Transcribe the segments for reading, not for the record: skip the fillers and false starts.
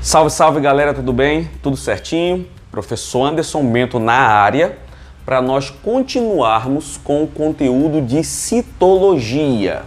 Salve, salve galera, tudo bem? Tudo certinho? Professor Anderson Bento na área para nós continuarmos com o conteúdo de citologia.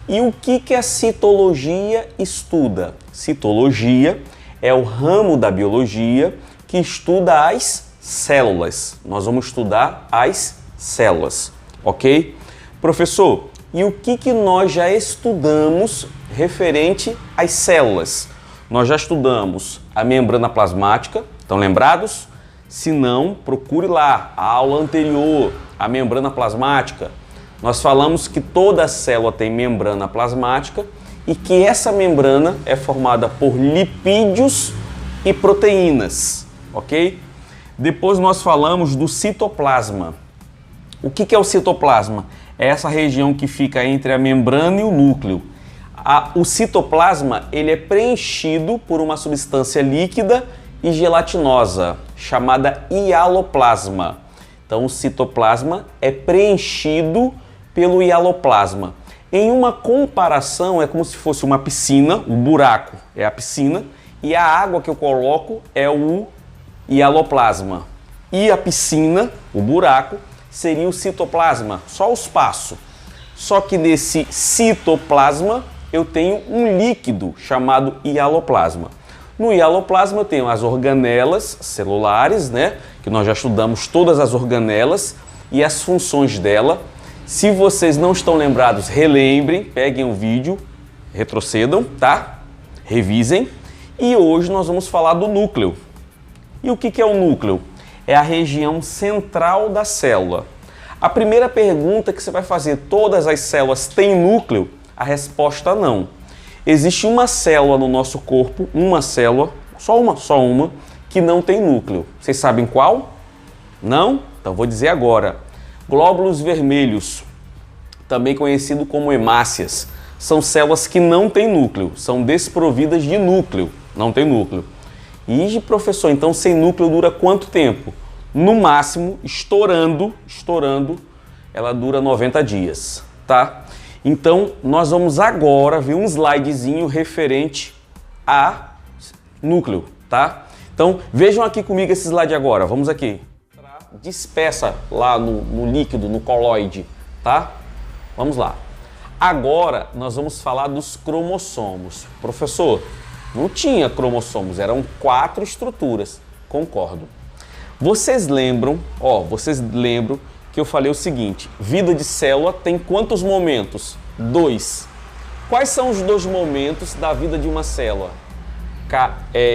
E o que a citologia estuda? Citologia é o ramo da biologia que estuda as células. Nós vamos estudar as células, ok? Professor, e o que nós já estudamos referente às células? Nós já estudamos a membrana plasmática, estão lembrados? Se não, procure lá a aula anterior, a membrana plasmática. Nós falamos que toda célula tem membrana plasmática e que essa membrana é formada por lipídios e proteínas, ok? Depois nós falamos do citoplasma. O que é o citoplasma? É essa região que fica entre a membrana e o núcleo. O citoplasma ele é preenchido por uma substância líquida e gelatinosa, chamada hialoplasma. Então o citoplasma é preenchido pelo hialoplasma. Em uma comparação é como se fosse uma piscina, o buraco é a piscina e a água que eu coloco é o hialoplasma. E a piscina, o buraco, seria o citoplasma, só o espaço. Só que nesse citoplasma eu tenho um líquido chamado hialoplasma. No hialoplasma eu tenho as organelas celulares, né? Que nós já estudamos todas as organelas e as funções dela. Se vocês não estão lembrados, relembrem, peguem o vídeo, retrocedam, tá? Revisem. E hoje nós vamos falar do núcleo. E o que é o núcleo? É a região central da célula. A primeira pergunta que você vai fazer, todas as células têm núcleo? A resposta não. Existe uma célula no nosso corpo, uma célula, só uma, que não tem núcleo. Vocês sabem qual? Não? Então vou dizer agora. Glóbulos vermelhos, também conhecido como hemácias, são células que não têm núcleo, são desprovidas de núcleo, não tem núcleo. E professor, então sem núcleo dura quanto tempo? No máximo, estourando, ela dura 90 dias, tá? Então, nós vamos agora ver um slidezinho referente a núcleo, tá? Então, vejam aqui comigo esse slide agora, vamos aqui. Dispersa lá no líquido, no coloide, tá? Vamos lá. Agora, nós vamos falar dos cromossomos. Professor, não tinha cromossomos, eram 4 estruturas, concordo. Vocês lembram que eu falei o seguinte, vida de célula tem quantos momentos? 2. Quais são os 2 momentos da vida de uma célula?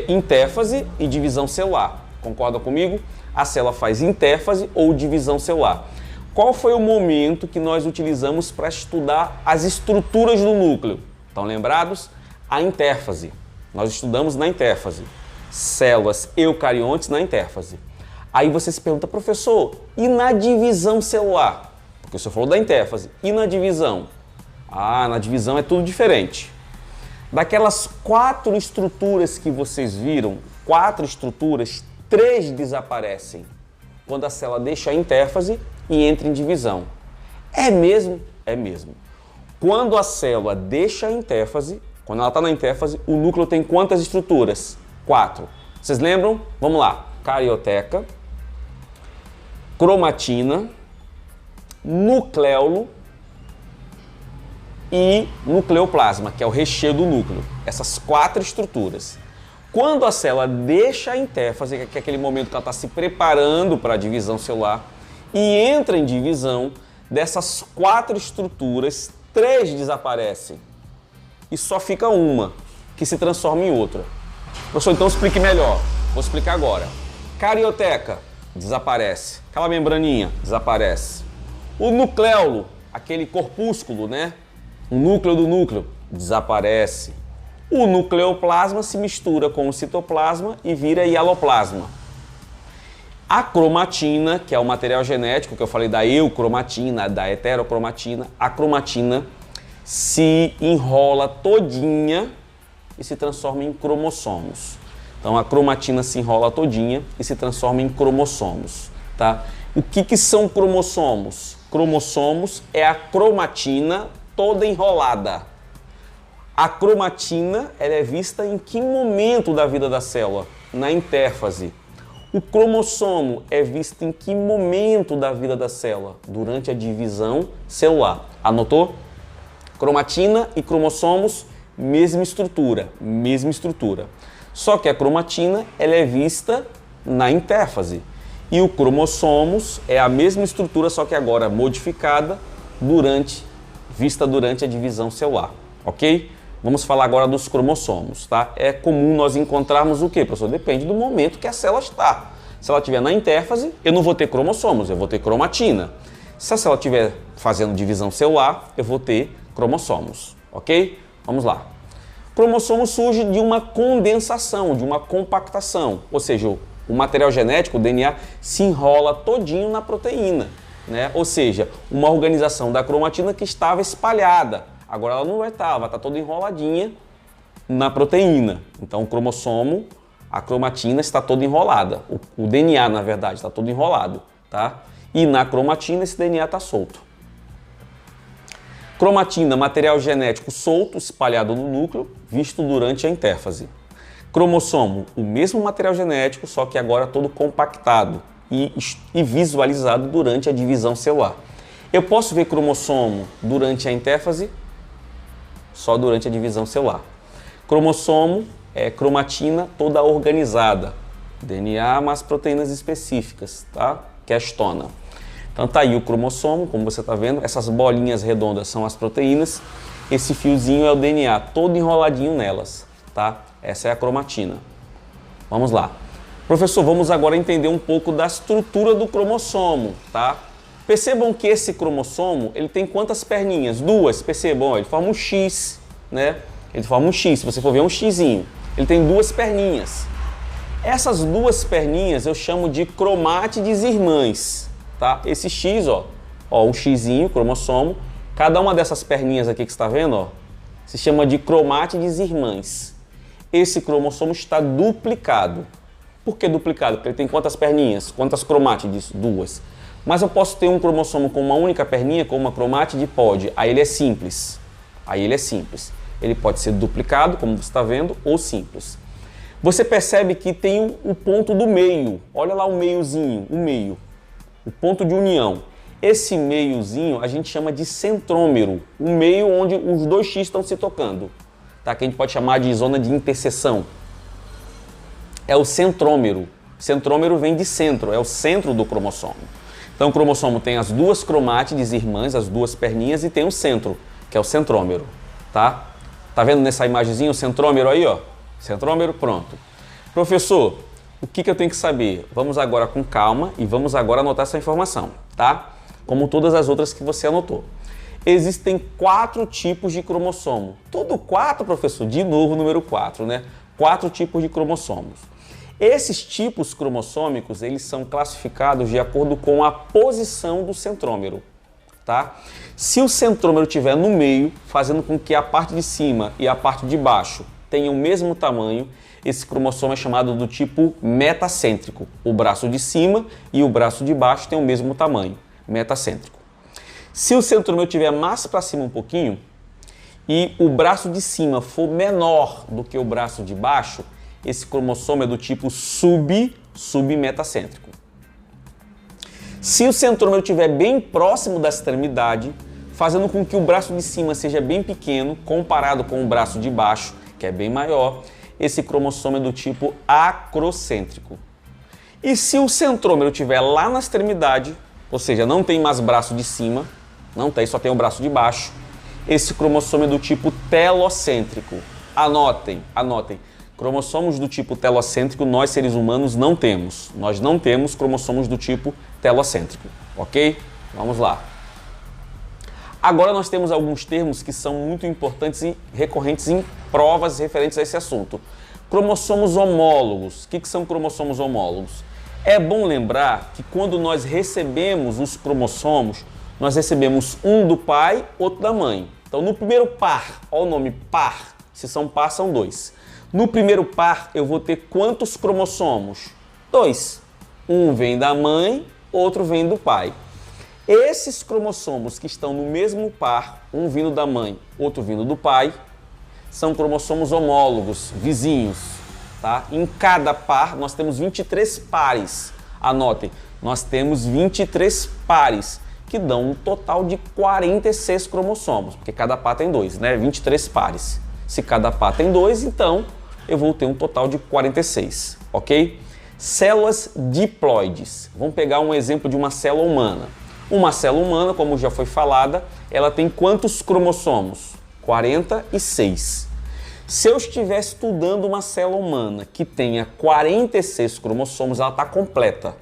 Interfase e divisão celular. Concorda comigo? A célula faz interfase ou divisão celular. Qual foi o momento que nós utilizamos para estudar as estruturas do núcleo? Estão lembrados? A interfase. Nós estudamos na interfase. Células eucariontes na interfase. Aí você se pergunta, professor, e na divisão celular? Porque o senhor falou da interfase. E na divisão? Ah, na divisão é tudo diferente. Daquelas 4 estruturas que vocês viram, 4 estruturas, 3 desaparecem quando a célula deixa a interfase e entra em divisão. É mesmo? É mesmo. Quando a célula deixa a interfase, quando ela está na interfase, o núcleo tem quantas estruturas? 4. Vocês lembram? Vamos lá. Carioteca, cromatina, nucleolo e nucleoplasma, que é o recheio do núcleo. Essas 4 estruturas. Quando a célula deixa a interfase, que é aquele momento que ela está se preparando para a divisão celular, e entra em divisão, dessas 4 estruturas, 3 desaparecem. E só fica uma, que se transforma em outra. Professor, então explique melhor. Vou explicar agora. Carioteca, desaparece. Aquela membraninha, desaparece. O nucleolo, aquele corpúsculo, né? O núcleo do núcleo, desaparece. O nucleoplasma se mistura com o citoplasma e vira hialoplasma. A cromatina, que é o material genético que eu falei da eucromatina, da heterocromatina, a cromatina se enrola todinha e se transforma em cromossomos. Então a cromatina se enrola todinha e se transforma em cromossomos, tá? O que são cromossomos? Cromossomos é a cromatina toda enrolada. A cromatina, ela é vista em que momento da vida da célula? Na intérfase. O cromossomo é visto em que momento da vida da célula? Durante a divisão celular. Anotou? Cromatina e cromossomos, mesma estrutura, mesma estrutura. Só que a cromatina, ela é vista na intérfase. E o cromossomos é a mesma estrutura, só que agora modificada, vista durante a divisão celular. Ok? Vamos falar agora dos cromossomos, tá? É comum nós encontrarmos o quê, professor? Depende do momento que a célula está. Se ela estiver na intérfase, eu não vou ter cromossomos, eu vou ter cromatina. Se a célula estiver fazendo divisão celular, eu vou ter cromossomos, ok? Vamos lá. Cromossomo surge de uma condensação, de uma compactação, ou seja, o material genético, o DNA, se enrola todinho na proteína, né? Ou seja, uma organização da cromatina que estava espalhada. Agora ela não vai estar toda enroladinha na proteína. Então o cromossomo, a cromatina está toda enrolada. O DNA, na verdade, está todo enrolado, tá? E na cromatina esse DNA está solto. Cromatina, material genético solto, espalhado no núcleo, visto durante a intérfase. Cromossomo, o mesmo material genético, só que agora todo compactado e visualizado durante a divisão celular. Eu posso ver cromossomo durante a intérfase? Só durante a divisão celular. Cromossomo é cromatina toda organizada. DNA mais proteínas específicas, tá? Que é a histona. Então tá aí o cromossomo, como você está vendo, essas bolinhas redondas são as proteínas, esse fiozinho é o DNA, todo enroladinho nelas, tá? Essa é a cromatina. Vamos lá. Professor, vamos agora entender um pouco da estrutura do cromossomo, tá? Percebam que esse cromossomo, ele tem quantas perninhas? Duas, percebam, ó, ele forma um X, né? Ele forma um X, se você for ver, é um Xzinho. Ele tem duas perninhas. Essas duas perninhas eu chamo de cromátides irmãs, tá? Esse X, ó, o Xzinho, cromossomo, cada uma dessas perninhas aqui que você está vendo, ó, se chama de cromátides irmãs. Esse cromossomo está duplicado. Por que duplicado? Porque ele tem quantas perninhas? Quantas cromátides? Duas. Mas eu posso ter um cromossomo com uma única perninha, com uma cromátide? Pode. Aí ele é simples. Ele pode ser duplicado, como você está vendo, ou simples. Você percebe que tem o ponto do meio. Olha lá o meiozinho, o meio. O ponto de união. Esse meiozinho a gente chama de centrômero. O meio onde os dois X estão se tocando. Tá? Que a gente pode chamar de zona de interseção. É o centrômero. Centrômero vem de centro, é o centro do cromossomo. Então o cromossomo tem as duas cromátides irmãs, as duas perninhas, e tem o centro, que é o centrômero, tá? Tá vendo nessa imagenzinha o centrômero aí, ó? Centrômero, pronto. Professor, o que eu tenho que saber? Vamos agora com calma e vamos agora anotar essa informação, tá? Como todas as outras que você anotou. Existem 4 tipos de cromossomo. Tudo 4, professor? De novo o número 4, né? 4 tipos de cromossomos. Esses tipos cromossômicos, eles são classificados de acordo com a posição do centrômero, tá? Se o centrômero estiver no meio, fazendo com que a parte de cima e a parte de baixo tenham o mesmo tamanho, esse cromossomo é chamado do tipo metacêntrico. O braço de cima e o braço de baixo têm o mesmo tamanho, metacêntrico. Se o centrômero estiver mais para cima um pouquinho e o braço de cima for menor do que o braço de baixo, esse cromossomo é do tipo submetacêntrico. Se o centrômero estiver bem próximo da extremidade, fazendo com que o braço de cima seja bem pequeno, comparado com o braço de baixo, que é bem maior, esse cromossomo é do tipo acrocêntrico. E se o centrômero estiver lá na extremidade, ou seja, não tem mais braço de cima, não tem, só tem o braço de baixo, esse cromossomo é do tipo telocêntrico. Anotem. Cromossomos do tipo telocêntrico, nós seres humanos não temos. Nós não temos cromossomos do tipo telocêntrico, ok? Vamos lá. Agora nós temos alguns termos que são muito importantes e recorrentes em provas referentes a esse assunto. Cromossomos homólogos. O que são cromossomos homólogos? É bom lembrar que quando nós recebemos os cromossomos, nós recebemos um do pai, outro da mãe. Então no primeiro par, olha o nome par, se são par são 2. No primeiro par, eu vou ter quantos cromossomos? 2. Um vem da mãe, outro vem do pai. Esses cromossomos que estão no mesmo par, um vindo da mãe, outro vindo do pai, são cromossomos homólogos, vizinhos, tá? Em cada par nós temos 23 pares. Anotem, nós temos 23 pares, que dão um total de 46 cromossomos, porque cada par tem 2, né? 23 pares. Se cada par tem 2, então eu vou ter um total de 46, ok? Células diploides. Vamos pegar um exemplo de uma célula humana. Uma célula humana, como já foi falada, ela tem quantos cromossomos? 46. Se eu estiver estudando uma célula humana que tenha 46 cromossomos, ela está completa.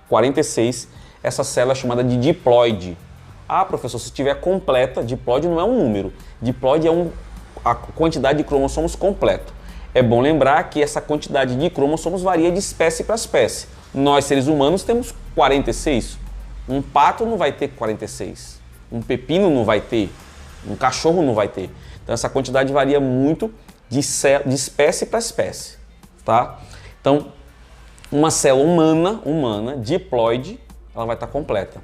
46, essa célula é chamada de diploide. Ah, professor, se estiver completa, diploide não é um número. Diploide é a quantidade de cromossomos completo. É bom lembrar que essa quantidade de cromossomos varia de espécie para espécie. Nós, seres humanos, temos 46. Um pato não vai ter 46. Um pepino não vai ter. Um cachorro não vai ter. Então essa quantidade varia muito de espécie para espécie, tá? Então, uma célula humana, diploide, ela vai estar completa.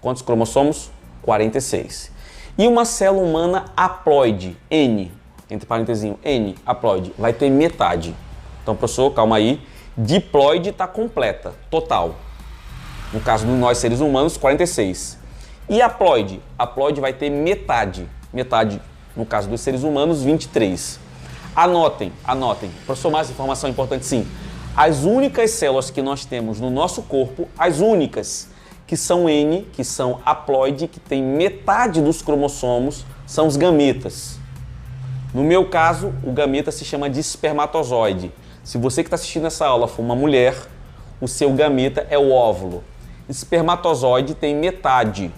Quantos cromossomos? 46. E uma célula humana haploide, N, entre parênteses, N, haploide, vai ter metade. Então, professor, calma aí, diploide está completa, total. No caso de nós seres humanos, 46. E haploide? Haploide vai ter metade. Metade, no caso dos seres humanos, 23. Anotem. Professor, mais informação importante sim. As únicas células que nós temos no nosso corpo, as únicas que são N, que são haploide, que tem metade dos cromossomos, são os gametas. No meu caso, o gameta se chama de espermatozoide. Se você que está assistindo essa aula for uma mulher, o seu gameta é o óvulo. Espermatozoide tem metade.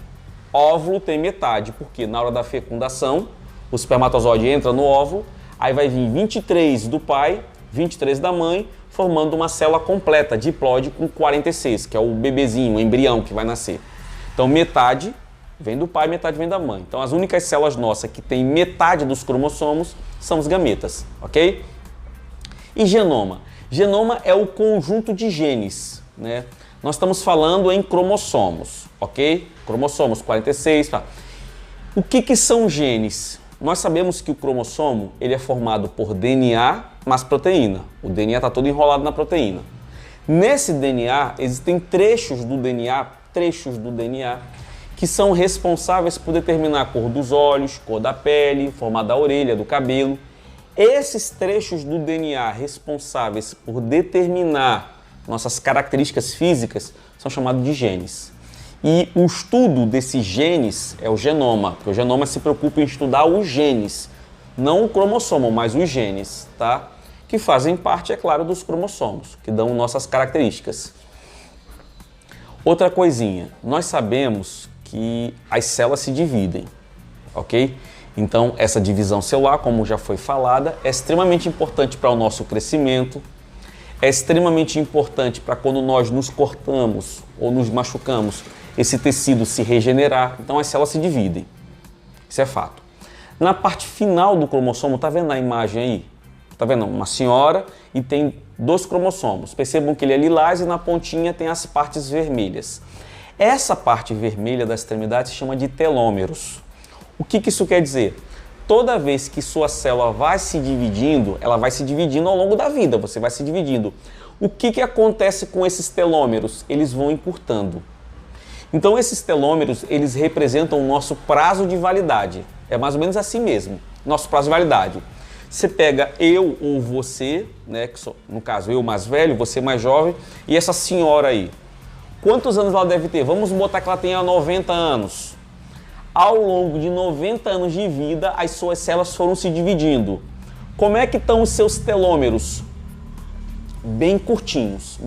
Óvulo tem metade, porque na hora da fecundação, o espermatozoide entra no óvulo, aí vai vir 23 do pai, 23 da mãe, formando uma célula completa, diploide, com 46, que é o bebezinho, o embrião que vai nascer. Então metade vem do pai, metade vem da mãe. Então as únicas células nossas que têm metade dos cromossomos são os gametas, ok? E genoma? Genoma é o conjunto de genes, né? Nós estamos falando em cromossomos, ok? Cromossomos, 46, tá? O que são genes? Nós sabemos que o cromossomo ele é formado por DNA mais proteína. O DNA está todo enrolado na proteína. Nesse DNA, existem trechos do DNA que são responsáveis por determinar a cor dos olhos, cor da pele, formato da orelha, do cabelo. Esses trechos do DNA responsáveis por determinar nossas características físicas são chamados de genes. E o estudo desses genes é o genoma, porque o genoma se preocupa em estudar os genes, não o cromossomo, mas os genes, tá? Que fazem parte, é claro, dos cromossomos, que dão nossas características. Outra coisinha, nós sabemos que as células se dividem, ok? Então, essa divisão celular, como já foi falada, é extremamente importante para o nosso crescimento, é extremamente importante para quando nós nos cortamos ou nos machucamos, esse tecido se regenerar. Então, as células se dividem. Isso é fato. Na parte final do cromossomo, tá vendo a imagem aí? Tá vendo? Uma senhora e tem 2 cromossomos. Percebam que ele é lilás e na pontinha tem as partes vermelhas. Essa parte vermelha da extremidade se chama de telômeros. O que isso quer dizer? Toda vez que sua célula vai se dividindo, ela vai se dividindo ao longo da vida, você vai se dividindo. O que acontece com esses telômeros? Eles vão encurtando. Então esses telômeros, eles representam o nosso prazo de validade. É mais ou menos assim mesmo, nosso prazo de validade. Você pega eu ou você, né, que sou, no caso eu mais velho, você mais jovem, e essa senhora aí. Quantos anos ela deve ter? Vamos botar que ela tenha 90 anos. Ao longo de 90 anos de vida, as suas células foram se dividindo. Como é que estão os seus telômeros? Bem curtinhos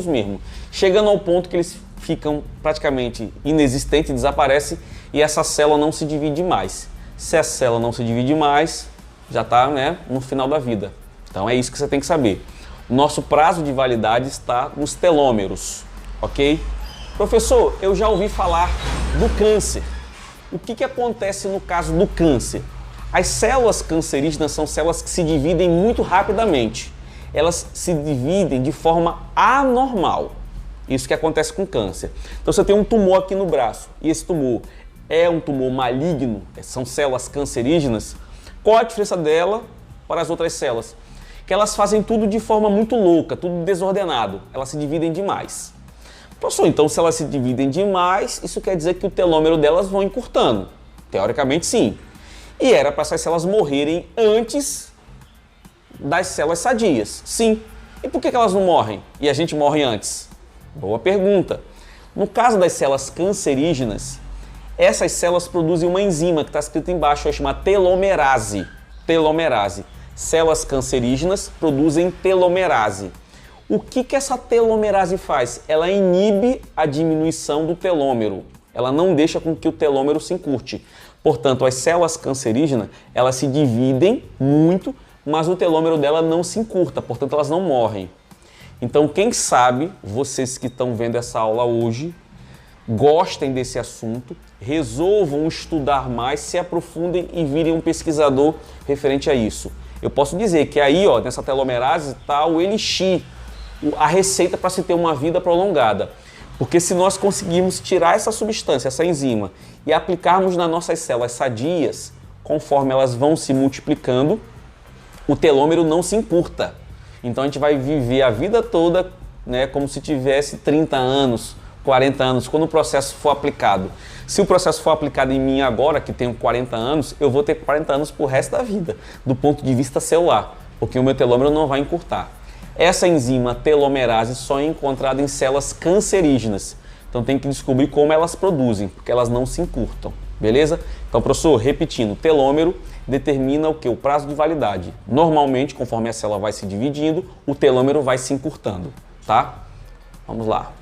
mesmo. Chegando ao ponto que eles ficam praticamente inexistentes, desaparecem e essa célula não se divide mais. Se a célula não se divide mais, já está, né, no final da vida. Então é isso que você tem que saber. O nosso prazo de validade está nos telômeros, ok? Professor, eu já ouvi falar do câncer. O que acontece no caso do câncer? As células cancerígenas são células que se dividem muito rapidamente. Elas se dividem de forma anormal. Isso que acontece com câncer. Então você tem um tumor aqui no braço e esse tumor é um tumor maligno, são células cancerígenas. Qual a diferença dela para as outras células? Que elas fazem tudo de forma muito louca, tudo desordenado. Elas se dividem demais. Professor, então se elas se dividem demais, isso quer dizer que o telômero delas vão encurtando? Teoricamente sim. E era para essas células morrerem antes das células sadias. Sim. E por que elas não morrem? E a gente morre antes? Boa pergunta. No caso das células cancerígenas, essas células produzem uma enzima que está escrito embaixo, é chamada telomerase. Telomerase. Células cancerígenas produzem telomerase. O que essa telomerase faz? Ela inibe a diminuição do telômero. Ela não deixa com que o telômero se encurte. Portanto, as células cancerígenas, elas se dividem muito, mas o telômero dela não se encurta, portanto elas não morrem. Então, quem sabe, vocês que estão vendo essa aula hoje, gostem desse assunto, resolvam estudar mais, se aprofundem e virem um pesquisador referente a isso. Eu posso dizer que aí, ó, nessa telomerase está o elixir, a receita para se ter uma vida prolongada. Porque se nós conseguirmos tirar essa substância, essa enzima, e aplicarmos nas nossas células sadias, conforme elas vão se multiplicando, o telômero não se encurta. Então a gente vai viver a vida toda, né, como se tivesse 30 anos, 40 anos, quando o processo for aplicado. Se o processo for aplicado em mim agora, que tenho 40 anos, eu vou ter 40 anos pro resto da vida, do ponto de vista celular, porque o meu telômero não vai encurtar. Essa enzima telomerase só é encontrada em células cancerígenas. Então tem que descobrir como elas produzem, porque elas não se encurtam, beleza? Então, professor, repetindo, telômero determina o que? O prazo de validade. Normalmente, conforme a célula vai se dividindo, o telômero vai se encurtando, tá? Vamos lá.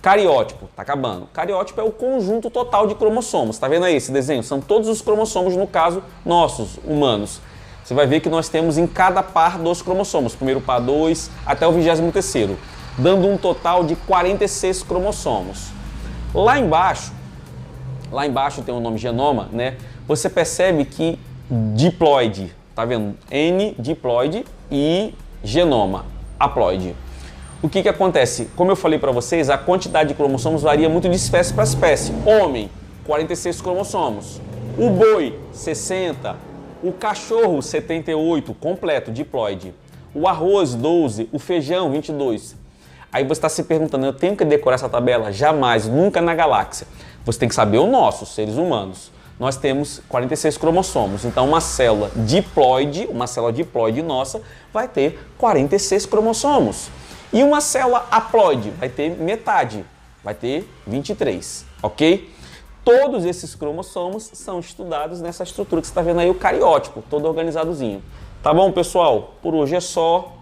Cariótipo, tá acabando. Cariótipo é o conjunto total de cromossomos. Tá vendo aí esse desenho? São todos os cromossomos, no caso, nossos, humanos. Você vai ver que nós temos em cada par dos cromossomos, primeiro par 2 até o 23º, dando um total de 46 cromossomos. Lá embaixo tem o nome genoma, né? Você percebe que diploide, tá vendo? N diploide e genoma, haploide. O que acontece? Como eu falei para vocês, a quantidade de cromossomos varia muito de espécie para espécie. Homem, 46 cromossomos. O boi, 60. O cachorro, 78, completo, diploide. O arroz, 12. O feijão, 22. Aí você está se perguntando, eu tenho que decorar essa tabela? Jamais, nunca na galáxia. Você tem que saber o nosso, seres humanos. Nós temos 46 cromossomos. Então, uma célula diploide nossa vai ter 46 cromossomos. E uma célula haploide vai ter metade, vai ter 23, ok? Todos esses cromossomos são estudados nessa estrutura que você está vendo aí, o cariótipo, todo organizadozinho. Tá bom, pessoal? Por hoje é só.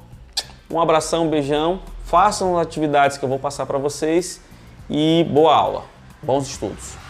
Um abração, um beijão. Façam as atividades que eu vou passar para vocês e boa aula. Bons estudos.